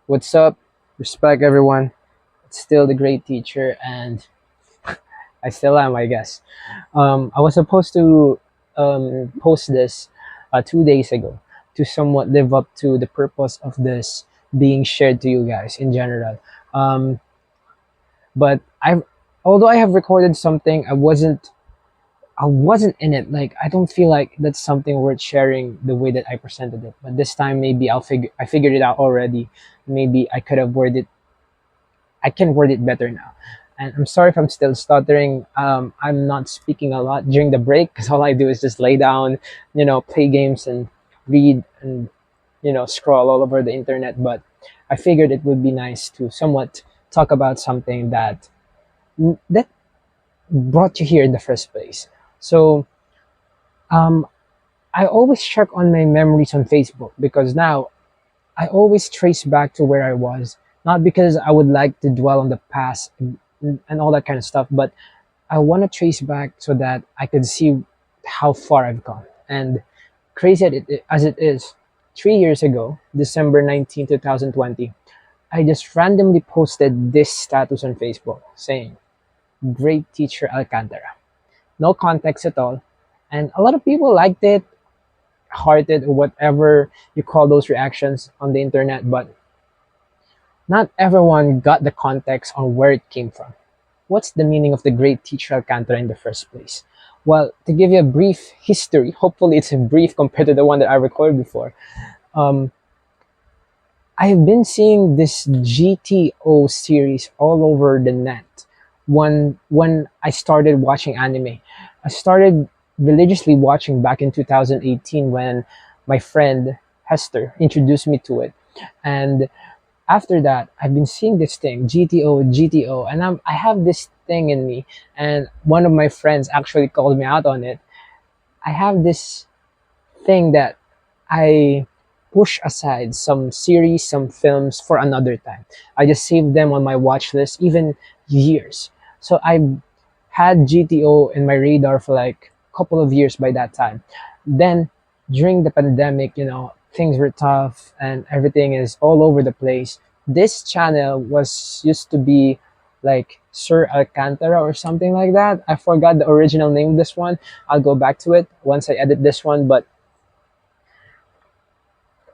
What's up? Respect everyone. It's still the great teacher, and I still am, I guess. I was supposed to post this 2 days ago to somewhat live up to the purpose of this being shared to you guys in general. Um, but although I have recorded something, I wasn't in it. Like I don't feel like that's something worth sharing the way that I presented it. But this time, maybe I figured it out already. Maybe I can word it better now. And I'm sorry if I'm still stuttering. I'm not speaking a lot during the break because all I do is just lay down, play games and read and, scroll all over the internet. But I figured it would be nice to somewhat talk about something that brought you here in the first place. So um, I always check on my memories on Facebook because now I always trace back to where I was, not because I would like to dwell on the past and all that kind of stuff, but I want to trace back so that I could see how far I've gone. And crazy as it is, 3 years ago, December 19th, 2020, I just randomly posted this status on Facebook saying, Great teacher Alcantara. No context at all. And a lot of people liked it, hearted, or whatever you call those reactions on the internet, but not everyone got the context on where it came from. What's the meaning of the great teacher Alcantara in the first place? Well, to give you a brief history, hopefully it's brief compared to the one that I recorded before. Um, I've been seeing this GTO series all over the net. When I started watching anime, I started religiously watching back in 2018 when my friend Hester introduced me to it, and after that, I've been seeing this thing, GTO, and I have this thing in me. And one of my friends actually called me out on it. I have this thing that I push aside some series, some films for another time. I just save them on my watch list, even years. So I had GTO in my radar for like a couple of years by that time. Then during the pandemic, things were tough and everything is all over the place. This channel was used to be like Sir Alcantara or something like that. I forgot the original name of this one. I'll go back to it once I edit this one. But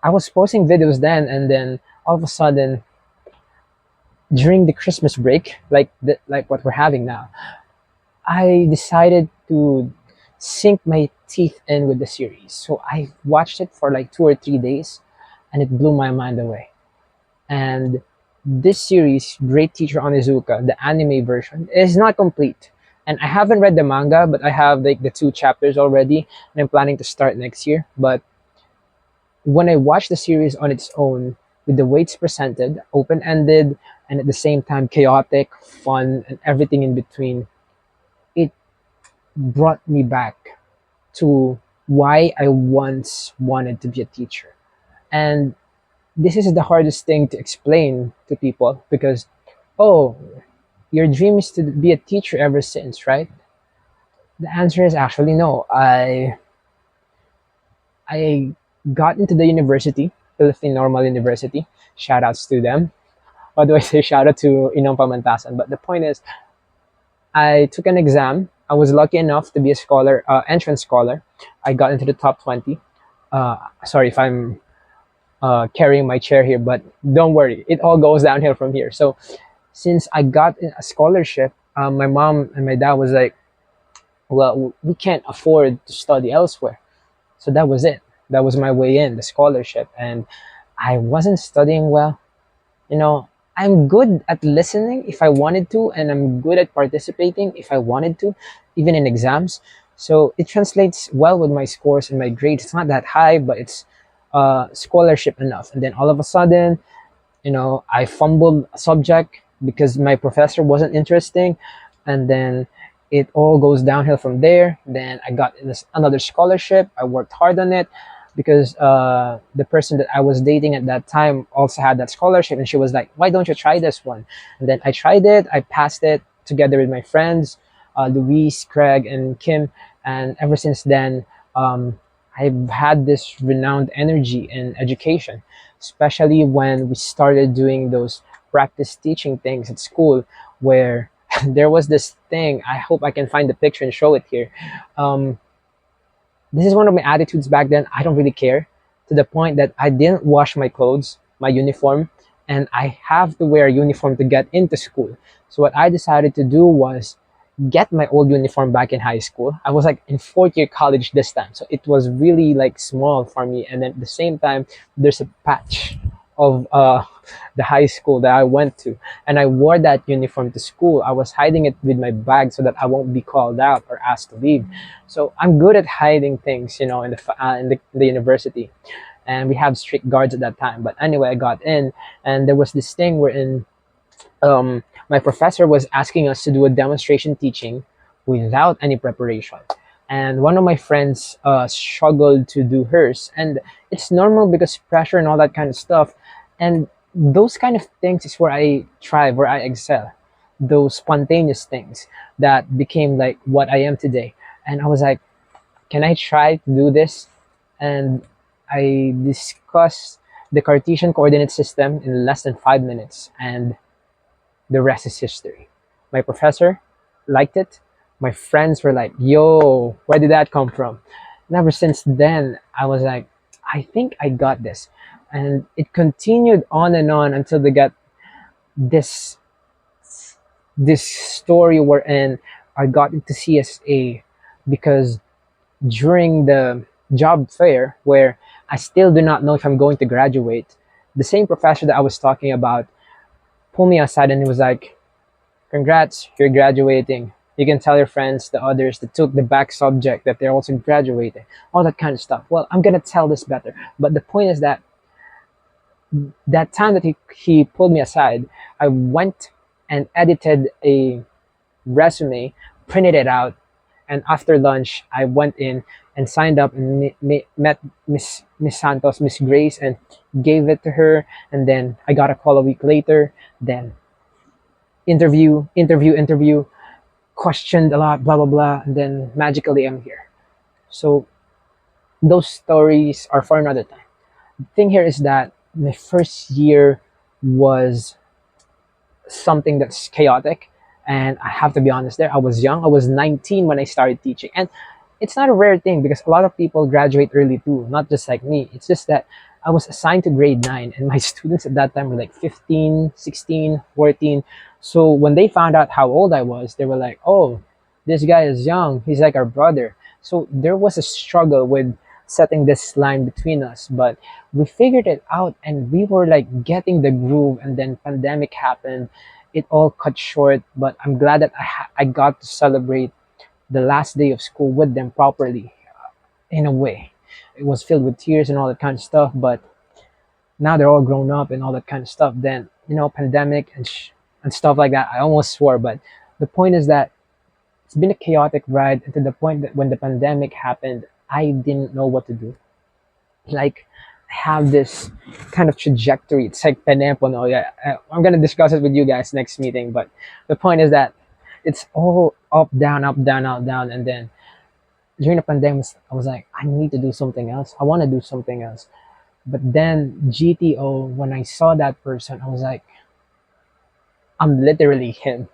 I was posting videos then, and then all of a sudden, during the Christmas break, like what we're having now, I decided to sink my teeth in with the series. So I watched it for like 2 or 3 days, and it blew my mind away. And this series, Great Teacher Onizuka, the anime version, is not complete. And I haven't read the manga, but I have like the 2 chapters already, and I'm planning to start next year. But when I watched the series on its own, with the way it's presented, open ended, and at the same time chaotic, fun, and everything in between, it brought me back to why I once wanted to be a teacher. And this is the hardest thing to explain to people because, oh, your dream is to be a teacher ever since, right? The answer is actually no. I got into the university, Philippine Normal University. Shout outs to them. Or do I say shout out to Inong Pamantasan? But the point is, I took an exam. I was lucky enough to be a scholar, entrance scholar. I got into the top 20. Sorry if I'm carrying my chair here, but don't worry, it all goes downhill from here. So since I got a scholarship, my mom and my dad was like, well, we can't afford to study elsewhere. So that was it. That was my way in, the scholarship. And I wasn't studying well. You know, I'm good at listening if I wanted to, and I'm good at participating if I wanted to, even in exams. So it translates well with my scores and my grades. It's not that high, but it's scholarship enough. And then all of a sudden, I fumbled a subject because my professor wasn't interesting, and then it all goes downhill from there. Then I got another scholarship. I worked hard on it because the person that I was dating at that time also had that scholarship, and she was like, "Why don't you try this one?" And then I tried it. I passed it together with my friends, Luis, Craig, and Kim. And ever since then, I've had this renowned energy in education. especially when we started doing those practice teaching things at school, where there was this thing. I hope I can find the picture and show it here. Um, this is one of my attitudes back then. I don't really care, to the point that I didn't wash my clothes, my uniform, and I have to wear a uniform to get into school. So what I decided to do was get my old uniform back in high school. I was like in fourth year college this time, so it was really like small for me. And then at the same time, there's a patch of the high school that I went to, and I wore that uniform to school. I was hiding it with my bag so that I won't be called out or asked to leave. So I'm good at hiding things, in the university, and we have strict guards at that time. But anyway, I got in, and there was this thing wherein my professor was asking us to do a demonstration teaching without any preparation. And one of my friends struggled to do hers. And it's normal because pressure and all that kind of stuff. And those kind of things is where I thrive, where I excel. Those spontaneous things that became like what I am today. And I was like, can I try to do this? And I discussed the Cartesian coordinate system in less than 5 minutes. And the rest is history. My professor liked it. My friends were like, yo, where did that come from? And ever since then, I was like, I think I got this. And it continued on and on until they got this this story wherein I got into CSA, because during the job fair, where I still do not know if I'm going to graduate, the same professor that I was talking about pulled me aside and he was like, congrats, you're graduating. You can tell your friends, the others that took the back subject, that they're also graduating. All that kind of stuff. Well, I'm gonna tell this better. But the point is that that time that he pulled me aside, I went and edited a resume, printed it out, and after lunch, I went in and signed up and met Miss Santos, Miss Grace, and gave it to her. And then I got a call a week later. Then interview, questioned a lot, blah blah blah, and then magically I'm here. So those stories are for another time. The thing here is that my first year was something that's chaotic, and I have to be honest, there I was young. I was 19 when I started teaching, and it's not a rare thing because a lot of people graduate early too, not just like me. It's just that I was assigned to grade 9, and my students at that time were like 15, 16, 14. So when they found out how old I was, they were like, oh, this guy is young, he's like our brother. So there was a struggle with setting this line between us, but we figured it out and we were like getting the groove. And then pandemic happened, it all cut short, but I'm glad that I got to celebrate the last day of school with them properly. In a way, it was filled with tears and all that kind of stuff, but now they're all grown up and all that kind of stuff. Then, pandemic and stuff like that, I almost swore. But the point is that it's been a chaotic ride, and to the point that when the pandemic happened, I didn't know what to do. Like, I have this kind of trajectory. It's like Penepono. Yeah, I'm gonna discuss it with you guys next meeting. But the point is that it's all up, down, up, down. And then during the pandemic, I was like, I need to do something else. I want to do something else. But then GTO, when I saw that person, I was like, I'm literally him.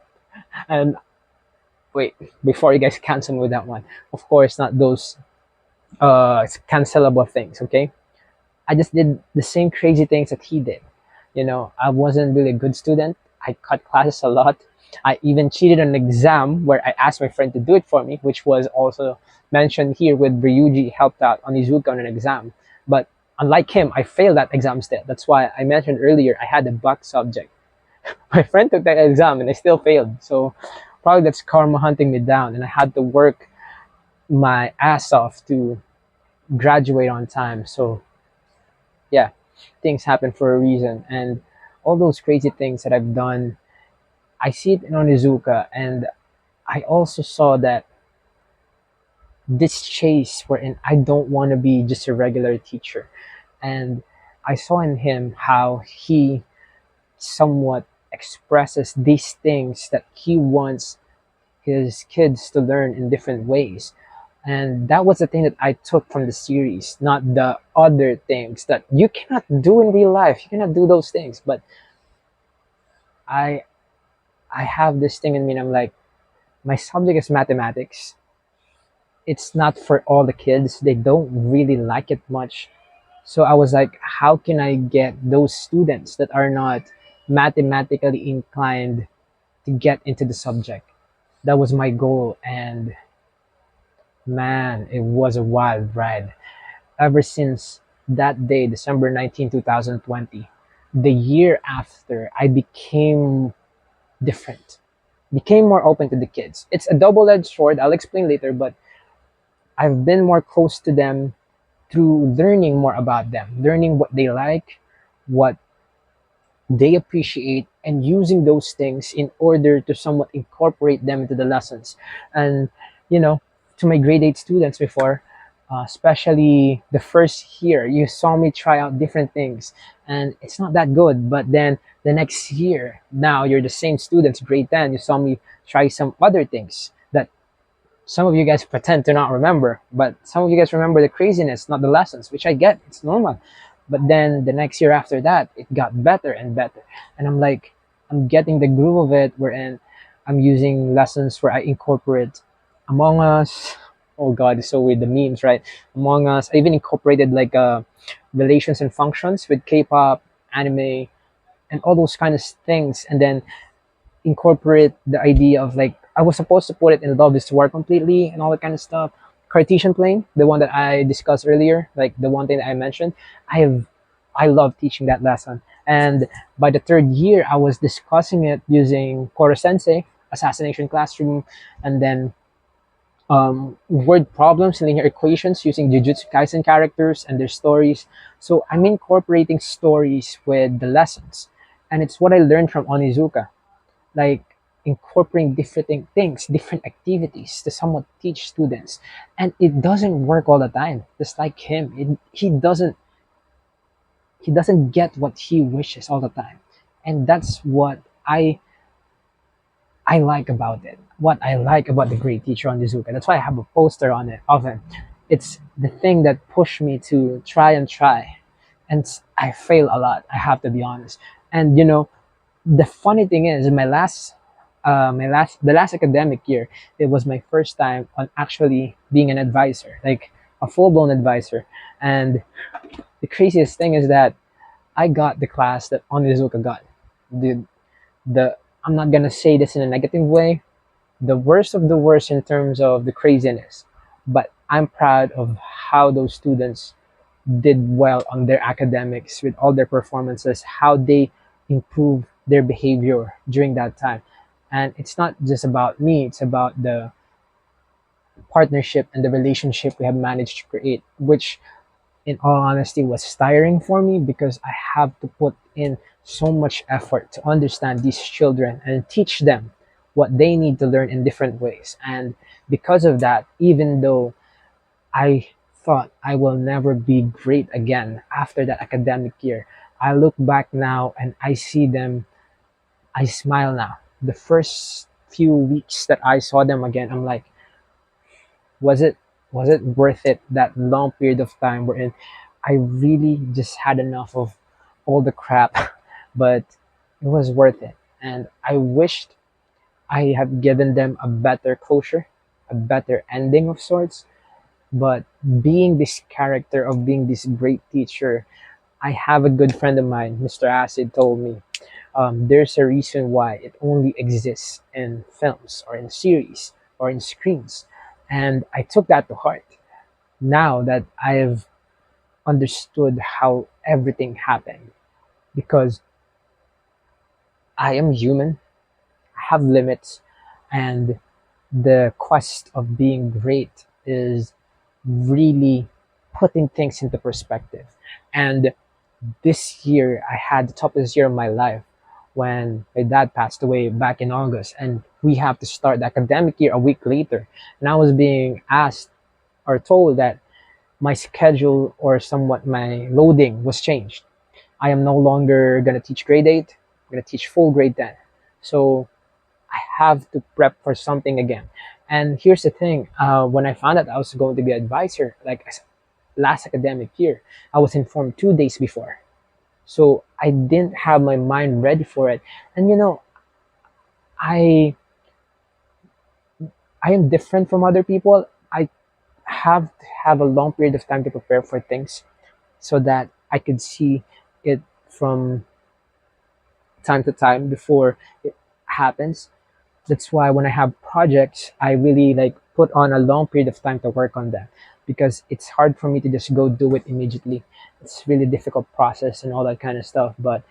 And wait, before you guys cancel me with that one, of course, not those cancelable things, okay? I just did the same crazy things that he did. I wasn't really a good student. I cut classes a lot. I even cheated on an exam where I asked my friend to do it for me, which was also mentioned here with Ryuji helped out on Izuka on an exam. But unlike him, I failed that exam instead. That's why I mentioned earlier I had a back subject. My friend took that exam and I still failed. So probably that's karma hunting me down, and I had to work my ass off to graduate on time. So yeah, things happen for a reason. And all those crazy things that I've done, I see it in Onizuka, and I also saw that this chase wherein I don't want to be just a regular teacher. And I saw in him how he somewhat expresses these things that he wants his kids to learn in different ways. And that was the thing that I took from the series, not the other things that you cannot do in real life. You cannot do those things. But I I have this thing in me and I'm like, my subject is mathematics. It's not for all the kids. They don't really like it much. So I was like, how can I get those students that are not mathematically inclined to get into the subject? That was my goal. And man, it was a wild ride. Ever since that day, December 19, 2020, the year after, I became different, became more open to the kids. It's a double edged sword. I'll explain later, but I've been more close to them through learning more about them, learning what they like, what they appreciate, and using those things in order to somewhat incorporate them into the lessons. And, you know, to my grade 8 students before, especially the first year, you saw me try out different things and it's not that good. But then the next year, now you're the same students, grade 10, you saw me try some other things that some of you guys pretend to not remember, but some of you guys remember the craziness, not the lessons, which I get. It's normal. But then the next year after that, it got better and better. And I'm like, I'm getting the groove of it, wherein I'm using lessons where I incorporate Among Us. Oh God, it's so weird. The memes, right? Among Us. I even incorporated like relations and functions with K-pop, anime, and all those kind of things. And then incorporate the idea of like I was supposed to put it in Love is War completely and all that kind of stuff. Cartesian plane, the one that I discussed earlier, like the one thing that I mentioned, I love teaching that lesson. And by the third year, I was discussing it using Koro Sensei, Assassination Classroom, and then word problems, linear equations using Jujutsu Kaisen characters and their stories. So I'm incorporating stories with the lessons. And it's what I learned from Onizuka, like incorporating different things, different activities to somewhat teach students. And it doesn't work all the time. Just like him, he doesn't get what he wishes all the time. And that's what I like about it. What I like about the great teacher on Nizuka. That's why I have a poster on it of him. It's the thing that pushed me to try and try. And I fail a lot, I have to be honest. And the funny thing is, the last academic year, it was my first time on actually being an advisor, like a full blown advisor. And the craziest thing is that I got the class that Onizuka got. The the I'm not gonna say this in a negative way, the worst of the worst in terms of the craziness. But I'm proud of how those students did well on their academics with all their performances, how they improve their behavior during that time. And it's not just about me, it's about the partnership and the relationship we have managed to create, which in all honesty was tiring for me because I have to put in so much effort to understand these children and teach them what they need to learn in different ways. And because of that, even though I thought I will never be great again after that academic year, I look back now and I see them, I smile now. The first few weeks that I saw them again, I'm like, was it was it worth it, that long period of time wherein I really just had enough of all the crap, but it was worth it. And I wished I had given them a better closure, a better ending of sorts. But being this character of being this great teacher, I have a good friend of mine, Mr. Acid, told me there's a reason why it only exists in films or in series or in screens. And I took that to heart. Now that I've understood how everything happened, because I am human, I have limits, and the quest of being great is really putting things into perspective. And this year, I had the toughest year of my life when my dad passed away back in August, and we have to start the academic year a week later. And I was being asked or told that my schedule or somewhat my loading was changed. I am no longer going to teach grade 8, I'm going to teach full grade 10. So I have to prep for something again. And here's the thing: when I found out I was going to be advisor, like last academic year, I was informed 2 days before, so I didn't have my mind ready for it. And I I am different from other people. I have to have a long period of time to prepare for things so that I could see it from time to time before it happens. That's why when I have projects, I really like put on a long period of time to work on them, because it's hard for me to just go do it immediately. It's really difficult process and all that kind of stuff. But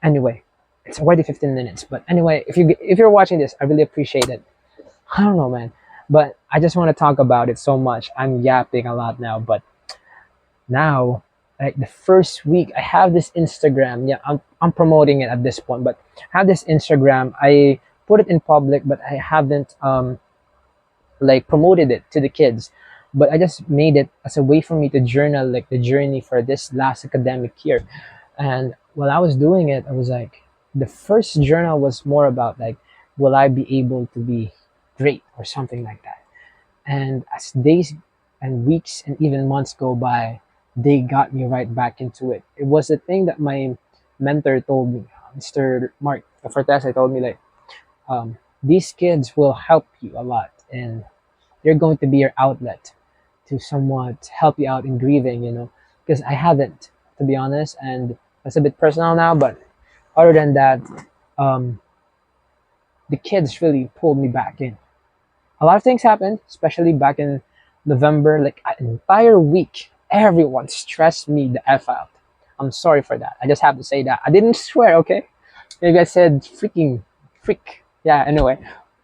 anyway, it's already 15 minutes. But anyway, if you're watching this, I really appreciate it. I don't know, man, but I just want to talk about it so much. I'm yapping a lot now, but now, like the first week, I have this Instagram. Yeah, I'm promoting it at this point, but I have this Instagram. I put it in public, but I haven't like promoted it to the kids. But I just made it as a way for me to journal like the journey for this last academic year. And while I was doing it, I was like, the first journal was more about like, will I be able to be great or something like that. And as days and weeks and even months go by, they got me right back into it. It was a thing that my mentor told me, Mr. Mark Fortesa told me like, these kids will help you a lot, and they're going to be your outlet to somewhat help you out in grieving, because I haven't, to be honest, and that's a bit personal now, but other than that, um, the kids really pulled me back in. A lot of things happened, especially back in November, like an entire week. Everyone stressed me the F out. I'm sorry for that. I just have to say that. I didn't swear, okay? Maybe I said freaking freak. Yeah, anyway.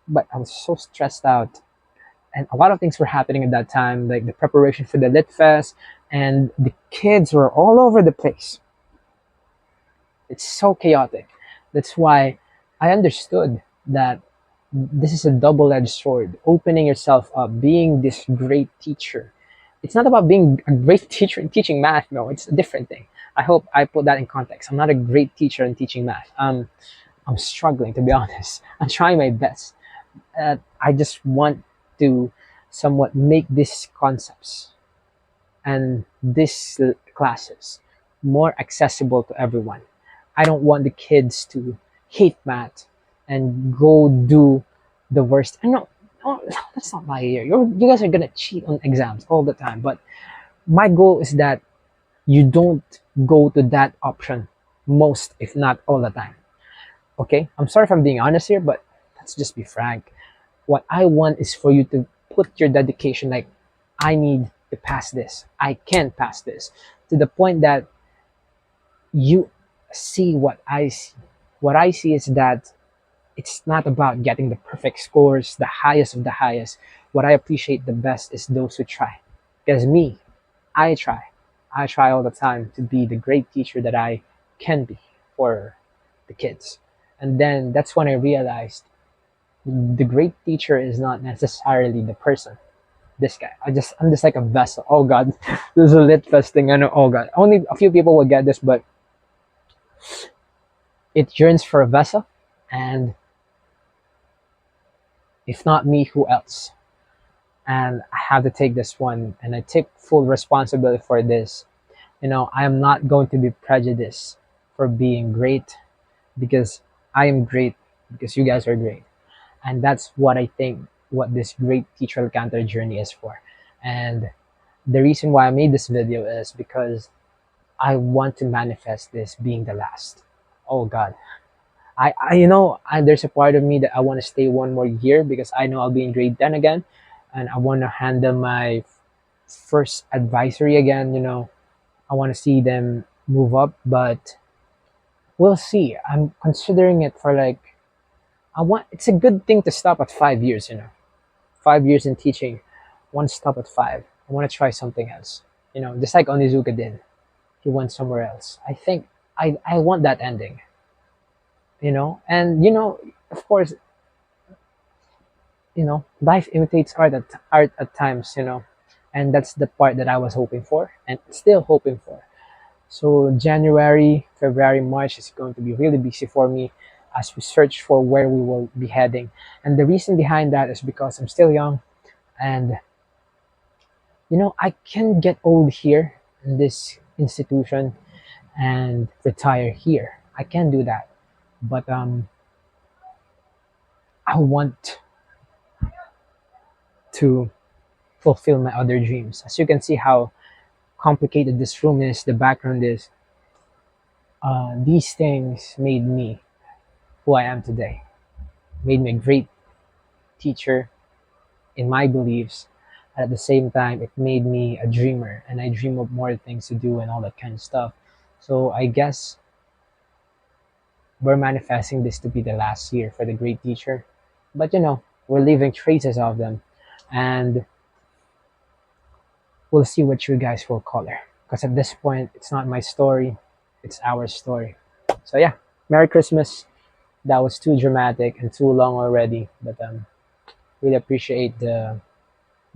But I was so stressed out. And a lot of things were happening at that time, like the preparation for the Lit Fest, and the kids were all over the place. It's so chaotic. That's why I understood that this is a double-edged sword. Opening yourself up, being this great teacher. It's not about being a great teacher and teaching math. No, it's a different thing. I hope I put that in context. I'm not a great teacher in teaching math. I'm struggling, to be honest. I'm trying my best. I just want to somewhat make these concepts and these classes more accessible to everyone. I don't want the kids to hate math and go do the worst. I know, no, that's not my year. You guys are gonna cheat on exams all the time, but my goal is that you don't go to that option most, if not all the time. Okay, I'm sorry if I'm being honest here, but let's just be frank. What I want is for you to put your dedication, like, I need to pass this, I can pass this, to the point that you see what I see. What I see is that it's not about getting the perfect scores, the highest of the highest. What I appreciate the best is those who try. Because me, I try. I try all the time to be the great teacher that I can be for the kids. And then that's when I realized the great teacher is not necessarily the person. This guy. I'm just like a vessel. Oh god. This is a lit fest thing. I know, oh god. Only a few people will get this, but it yearns for a vessel, and if not me, who else? And I have to take this one, and I take full responsibility for this. I am not going to be prejudiced for being great, because I am great because you guys are great. And that's what I think what this great teacher Alcantara journey is for. And the reason why I made this video is because I want to manifest this being the last. Oh god. There's a part of me that I want to stay one more year, because I know I'll be in grade 10 again, and I want to handle my first advisory again. I want to see them move up, but we'll see. I'm considering it for like, it's a good thing to stop at 5 years, 5 years in teaching, one stop at five. I want to try something else, just like Onizuka did. He went somewhere else. I think I want that ending, and of course, life imitates art at times, and that's the part that I was hoping for and still hoping for. So January, February, March is going to be really busy for me. as we search for where we will be heading. And the reason behind that is because I'm still young, and I can get old here in this institution and retire here. I can do that. But I want to fulfill my other dreams. As you can see how complicated this room is, the background is, these things made me who I am today, made me a great teacher in my beliefs. At the same time, it made me a dreamer, and I dream of more things to do and all that kind of stuff. So I guess we're manifesting this to be the last year for the great teacher. But we're leaving traces of them, and we'll see what you guys will color. Because at this point, it's not my story, it's our story. So yeah, Merry Christmas. That was too dramatic and too long already, but really appreciate the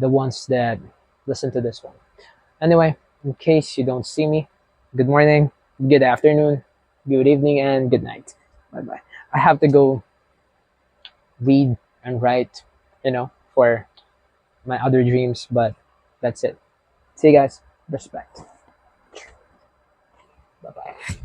ones that listen to this one. Anyway, in case you don't see me, good morning, good afternoon, good evening, and good night. Bye bye. I have to go read and write, for my other dreams, but that's it. See you guys. Respect. Bye bye.